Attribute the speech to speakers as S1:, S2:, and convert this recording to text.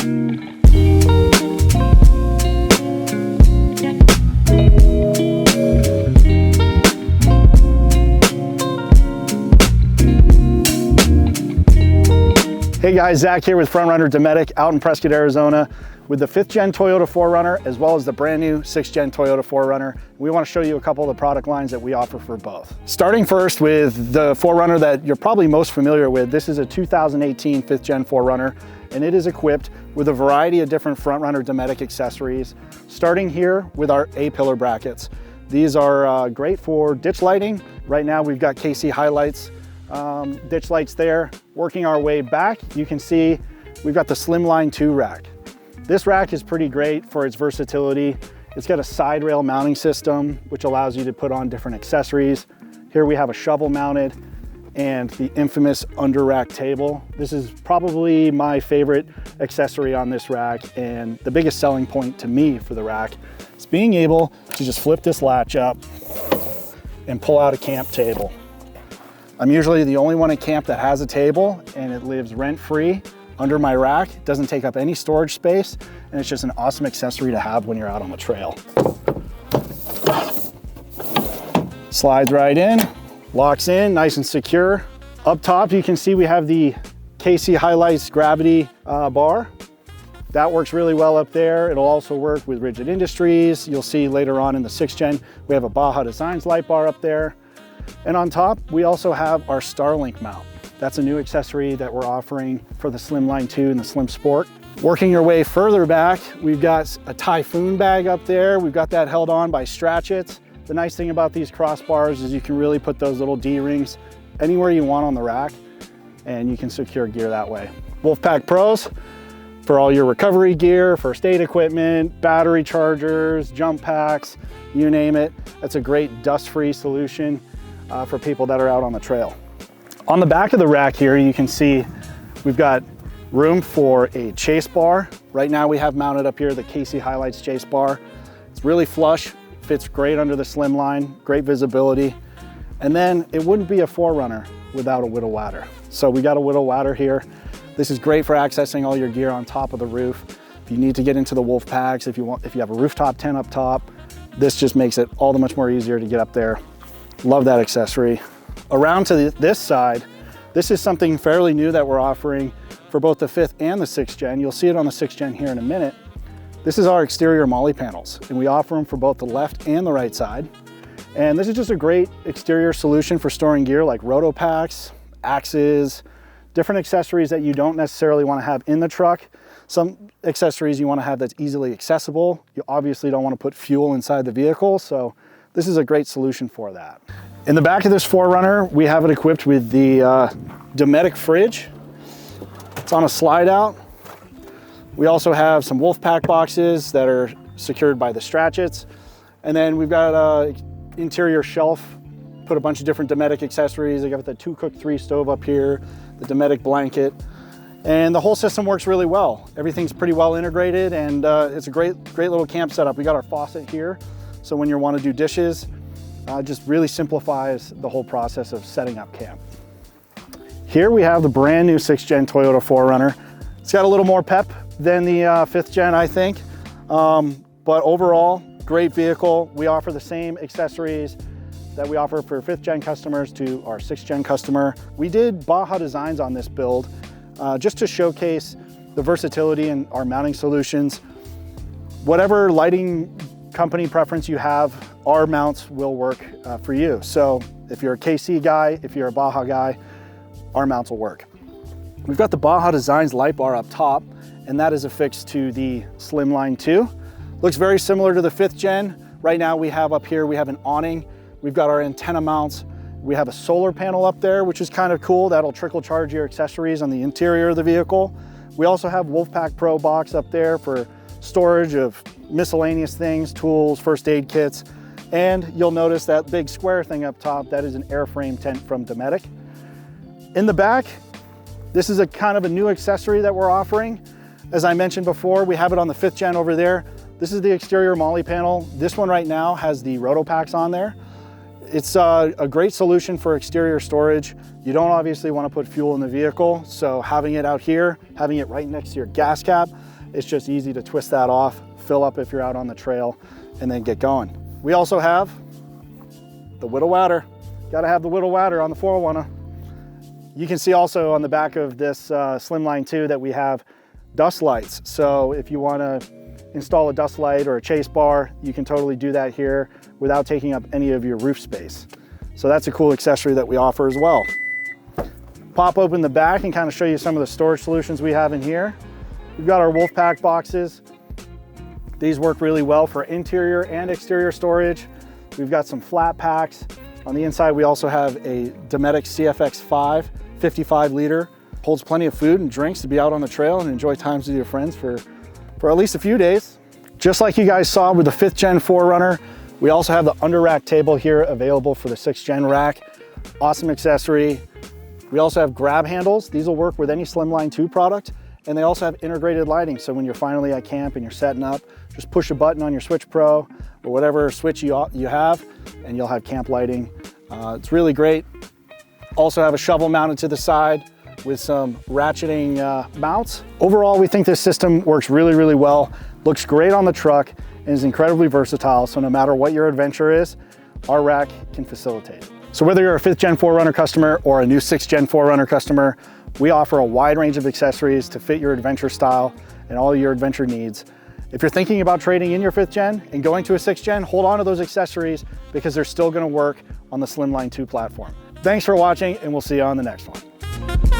S1: Hey guys, Zach here with 4Runner Dometic out in Prescott, Arizona with the 5th gen Toyota 4Runner as well as the brand new 6th gen Toyota 4Runner. We want to show you a couple of the product lines that we offer for both. Starting first with the 4Runner that you're probably most familiar with. This is a 2018 5th gen 4Runner and it is equipped with a variety of different 4Runner Dometic accessories. Starting here with our A-pillar brackets. These are great for ditch lighting. Right now we've got KC highlights. Ditch lights there. Working our way back, you can see we've got the Slimline 2 rack. This rack is pretty great for its versatility. It's got a side rail mounting system, which allows you to put on different accessories. Here we have a shovel mounted and the infamous under rack table. This is probably my favorite accessory on this rack, and the biggest selling point to me for the rack is being able to just flip this latch up and pull out a camp table. I'm usually the only one at camp that has a table, and it lives rent-free under my rack. It doesn't take up any storage space, and it's just an awesome accessory to have when you're out on the trail. Slides right in, locks in, nice and secure. Up top, you can see we have the KC Highlights gravity bar. That works really well up there. It'll also work with Rigid Industries. You'll see later on in the 6th gen, we have a Baja Designs light bar up there. And on top, we also have our Starlink mount. That's a new accessory that we're offering for the Slimline 2 and the Slim Sport. Working your way further back, we've got a Typhoon bag up there. We've got that held on by Stratchets. The nice thing about these crossbars is you can really put those little D-rings anywhere you want on the rack, and you can secure gear that way. Wolfpack Pros for all your recovery gear, first aid equipment, battery chargers, jump packs, you name it. That's a great dust-free solution for people that are out on the trail. On the back of the rack here, you can see we've got room for a chase bar. Right now we have mounted up here the KC Highlights chase bar. It's really flush, fits great under the Slimline, great visibility. And then it wouldn't be a 4Runner without a whittle ladder. So we got a whittle ladder here. This is great for accessing all your gear on top of the roof. If you need to get into the wolf packs, if you have a rooftop tent up top, this just makes it all the much more easier to get up there. Love that accessory. Around to this side, this is something fairly new that we're offering for both the 5th and the 6th gen. You'll see it on the 6th gen here in a minute. This is our exterior MOLLE panels, and we offer them for both the left and the right side. And this is just a great exterior solution for storing gear like roto packs, axes, different accessories that you don't necessarily want to have in the truck. Some accessories you want to have that's easily accessible. You obviously don't want to put fuel inside the vehicle, so this is a great solution for that. In the back of this 4Runner, we have it equipped with the Dometic fridge. It's on a slide out. We also have some Wolfpack boxes that are secured by the Stratchets. And then we've got an interior shelf, put a bunch of different Dometic accessories. I got the 2-cook-3 stove up here, the Dometic blanket, and the whole system works really well. Everything's pretty well integrated, and it's a great little camp setup. We got our faucet here. So when you want to do dishes, just really simplifies the whole process of setting up camp. Here we have the brand new 6th gen Toyota 4Runner. It's got a little more pep than the 5th gen, I think. But overall, great vehicle. We offer the same accessories that we offer for 5th gen customers to our 6th gen customer. We did Baja Designs on this build just to showcase the versatility in our mounting solutions. Whatever lighting company preference you have, our mounts will work for you. So if you're a KC guy, if you're a Baja guy, our mounts will work. We've got the Baja Designs light bar up top, and that is affixed to the Slimline 2. Looks very similar to the 5th gen. Right now we have up here, we have an awning. We've got our antenna mounts. We have a solar panel up there, which is kind of cool. That'll trickle charge your accessories on the interior of the vehicle. We also have Wolfpack Pro box up there for storage of miscellaneous things, tools, first aid kits. And you'll notice that big square thing up top, that is an airframe tent from Dometic. In the back, this is a kind of a new accessory that we're offering. As I mentioned before, we have it on the 5th gen over there. This is the exterior MOLLE panel. This one right now has the roto packs on there. It's a great solution for exterior storage. You don't obviously want to put fuel in the vehicle, so having it out here, having it right next to your gas cap, It's just easy to twist that off, fill up if you're out on the trail, and then get going. We also have the Whittle Wadder. Gotta have the Whittle Wadder on the 4Runner. You can see also on the back of this Slimline 2 that we have dust lights. So if you wanna install a dust light or a chase bar, you can totally do that here without taking up any of your roof space. So that's a cool accessory that we offer as well. Pop open the back and kind of show you some of the storage solutions we have in here. We've got our Wolfpack boxes. These work really well for interior and exterior storage. We've got some flat packs. On the inside, we also have a Dometic CFX5, 55 liter. Holds plenty of food and drinks to be out on the trail and enjoy times with your friends for at least a few days. Just like you guys saw with the 5th gen 4Runner, we also have the under rack table here available for the 6th gen rack. Awesome accessory. We also have grab handles. These will work with any Slimline 2 product. And they also have integrated lighting. So when you're finally at camp and you're setting up, just push a button on your Switch Pro or whatever switch you have, and you'll have camp lighting. It's really great. Also have a shovel mounted to the side with some ratcheting mounts. Overall, we think this system works really, really well. Looks great on the truck and is incredibly versatile. So no matter what your adventure is, our rack can facilitate it. So whether you're a 5th gen 4Runner customer or a new 6th gen 4Runner customer, we offer a wide range of accessories to fit your adventure style and all your adventure needs. If you're thinking about trading in your 5th gen and going to a 6th gen, hold on to those accessories because they're still gonna work on the Slimline 2 platform. Thanks for watching, and we'll see you on the next one.